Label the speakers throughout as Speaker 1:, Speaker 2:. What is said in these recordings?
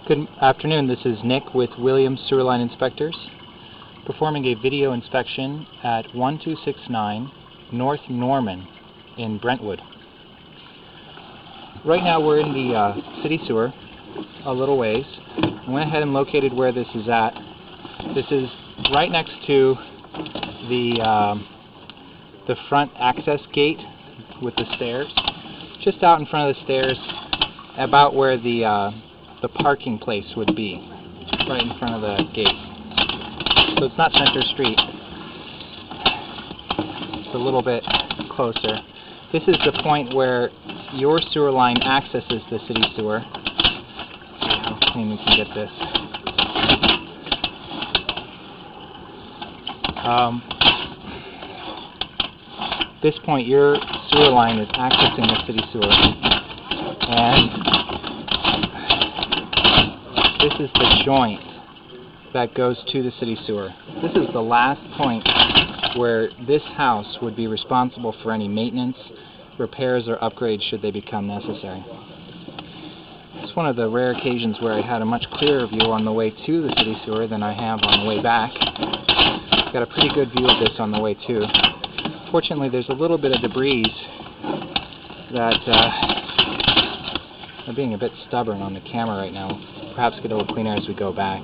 Speaker 1: Good afternoon, this is Nick with Williams Sewer Line Inspectors, performing a video inspection at 1269 North Norman in Brentwood. Right now we're in the city sewer, a little ways. I went ahead and located where this is at. This is right next to the front access gate with the stairs. Just out in front of the stairs, about where the parking place would be, right in front of the gate. So it's not Center Street. It's a little bit closer. This is the point where your sewer line accesses the city sewer. Let's see how clean we can get this. This point, your sewer line is accessing the city sewer, and this is the joint that goes to the city sewer. This is the last point where this house would be responsible for any maintenance, repairs, or upgrades should they become necessary. It's one of the rare occasions where I had a much clearer view on the way to the city sewer than I have on the way back. Got a pretty good view of this on the way to. Fortunately, there's a little bit of debris that I'm being a bit stubborn on the camera right now. Perhaps get a little cleaner as we go back.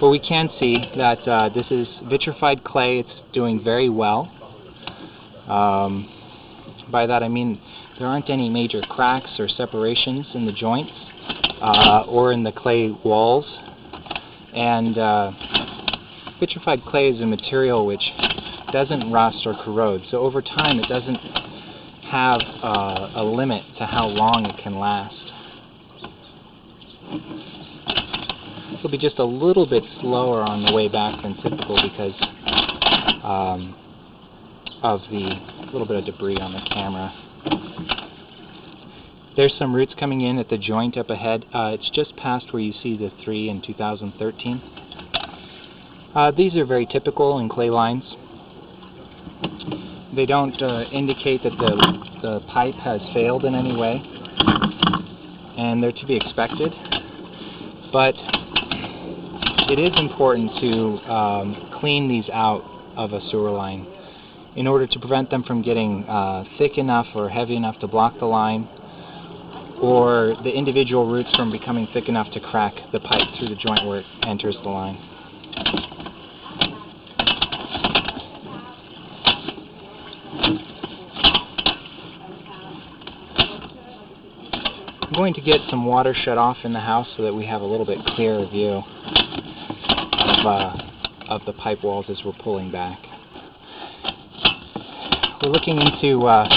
Speaker 1: But we can see that this is vitrified clay. It's doing very well. By that I mean there aren't any major cracks or separations in the joints or in the clay walls. And vitrified clay is a material which doesn't rust or corrode. So over time it doesn't have a limit to how long it can last. It'll be just a little bit slower on the way back than typical because of the little bit of debris on the camera. There's some roots coming in at the joint up ahead. It's just past where you see the 3 in 2013. These are very typical in clay lines. They don't indicate that the pipe has failed in any way, and they're to be expected. But it is important to clean these out of a sewer line in order to prevent them from getting thick enough or heavy enough to block the line, or the individual roots from becoming thick enough to crack the pipe through the joint where it enters the line. I'm going to get some water shut off in the house so that we have a little bit clearer view of the pipe walls as we're pulling back. We're looking into a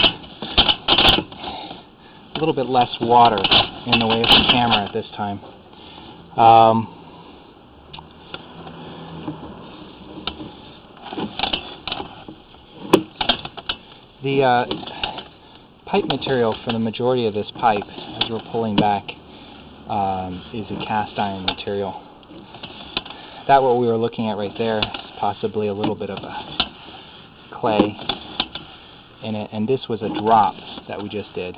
Speaker 1: little bit less water in the way of the camera at this time. The pipe material for the majority of this pipe, as we're pulling back, is a cast iron material. That what we were looking at right there is possibly a little bit of a clay in it, and this was a drop that we just did.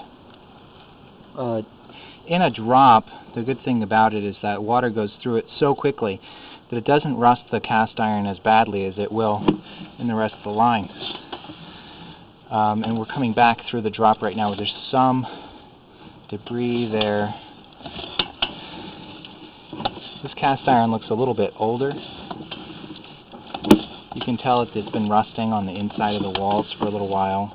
Speaker 1: In a drop, the good thing about it is that water goes through it so quickly that it doesn't rust the cast iron as badly as it will in the rest of the line. And we're coming back through the drop right now. There's some debris there. This cast iron looks a little bit older. You can tell that it's been rusting on the inside of the walls for a little while.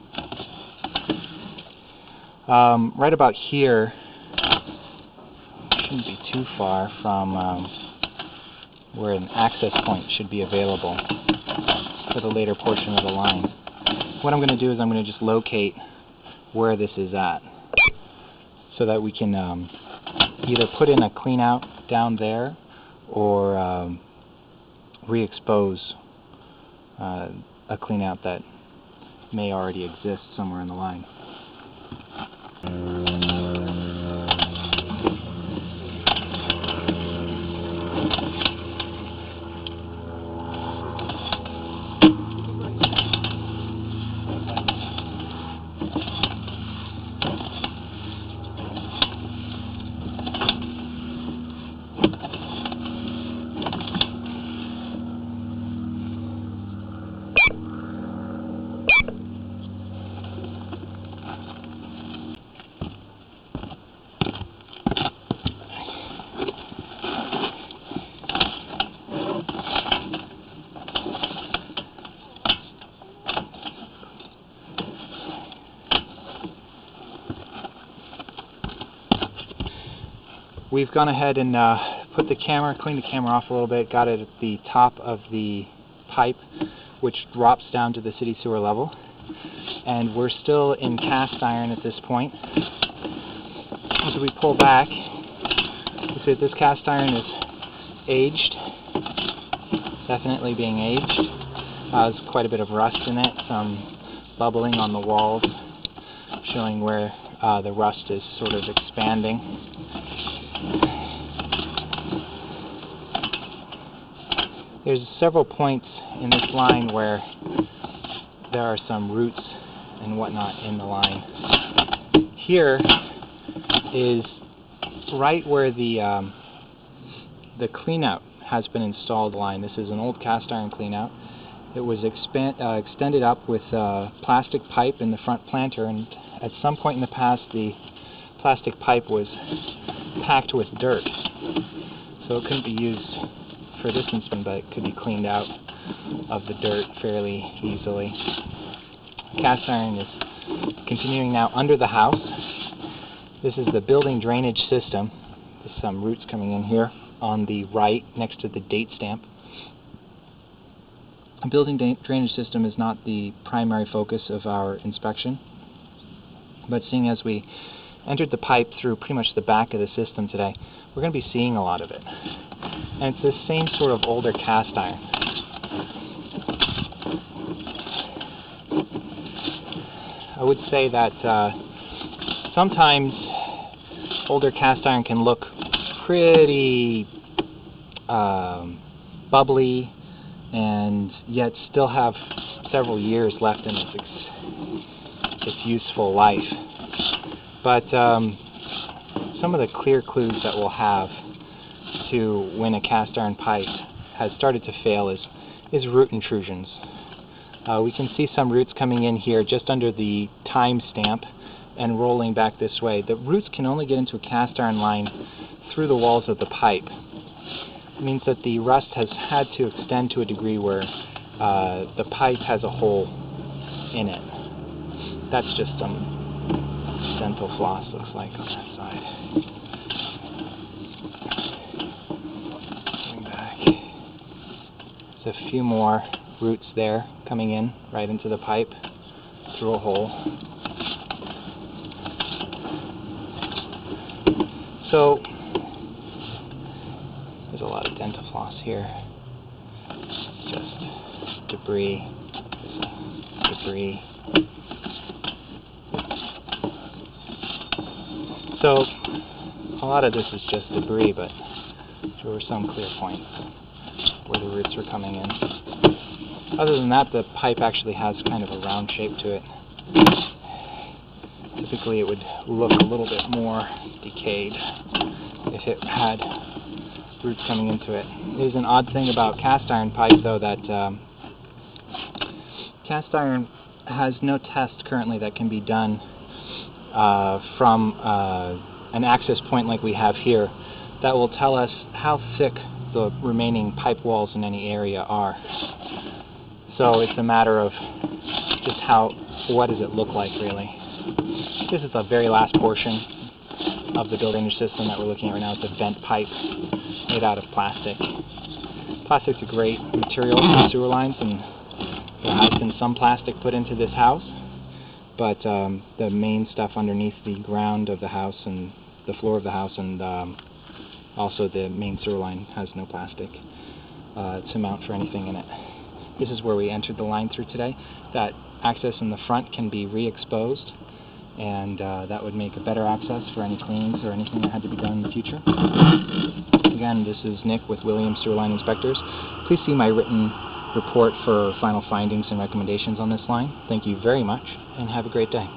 Speaker 1: Right about here, shouldn't be too far from where an access point should be available for the later portion of the line. What I'm going to do is I'm going to just locate where this is at so that we can either put in a clean out down there or re-expose a clean out that may already exist somewhere in the line. We've gone ahead and cleaned the camera off a little bit, got it at the top of the pipe, which drops down to the city sewer level. And we're still in cast iron at this point. As we pull back, you see that this cast iron is aged, definitely being aged. There's quite a bit of rust in it, some bubbling on the walls, showing where the rust is sort of expanding. There's several points in this line where there are some roots and whatnot in the line. Here is right where the cleanout has been installed line. This is an old cast iron cleanout. It was extended up with plastic pipe in the front planter, and at some point in the past the plastic pipe was packed with dirt, so it couldn't be used for this instance, but it could be cleaned out of the dirt fairly easily. Cast iron is continuing now under the house. This is the building drainage system. There's some roots coming in here on the right next to the date stamp. The building drainage system is not the primary focus of our inspection, but seeing as we entered the pipe through pretty much the back of the system today, we're going to be seeing a lot of it. And it's the same sort of older cast iron. I would say that sometimes older cast iron can look pretty bubbly and yet still have several years left in its useful life. But some of the clear clues that we'll have to when a cast iron pipe has started to fail is root intrusions. We can see some roots coming in here just under the time stamp and rolling back this way. The roots can only get into a cast iron line through the walls of the pipe. It means that the rust has had to extend to a degree where the pipe has a hole in it. That's just some dental floss, looks like, on that side. Going back. There's a few more roots there coming in right into the pipe through a hole. So there's a lot of dental floss here. It's just debris. Debris. So a lot of this is just debris, but there were some clear points where the roots were coming in. Other than that, the pipe actually has kind of a round shape to it. Typically it would look a little bit more decayed if it had roots coming into it. There's an odd thing about cast iron pipe, though, that cast iron has no test currently that can be done from an access point like we have here that will tell us how thick the remaining pipe walls in any area are. So it's a matter of just what does it look like, really. This is the very last portion of the building system that we're looking at right now. It's a vent pipe made out of plastic. Plastic's a great material for sewer lines, and there has been some plastic put into this house, but the main stuff underneath the ground of the house and the floor of the house and also the main sewer line has no plastic to mount for anything in it. This is where we entered the line through today. That access in the front can be re-exposed, and that would make a better access for any cleanings or anything that had to be done in the future. Again, this is Nick with Williams Sewer Line Inspectors. Please see my written report for final findings and recommendations on this line. Thank you very much, and have a great day.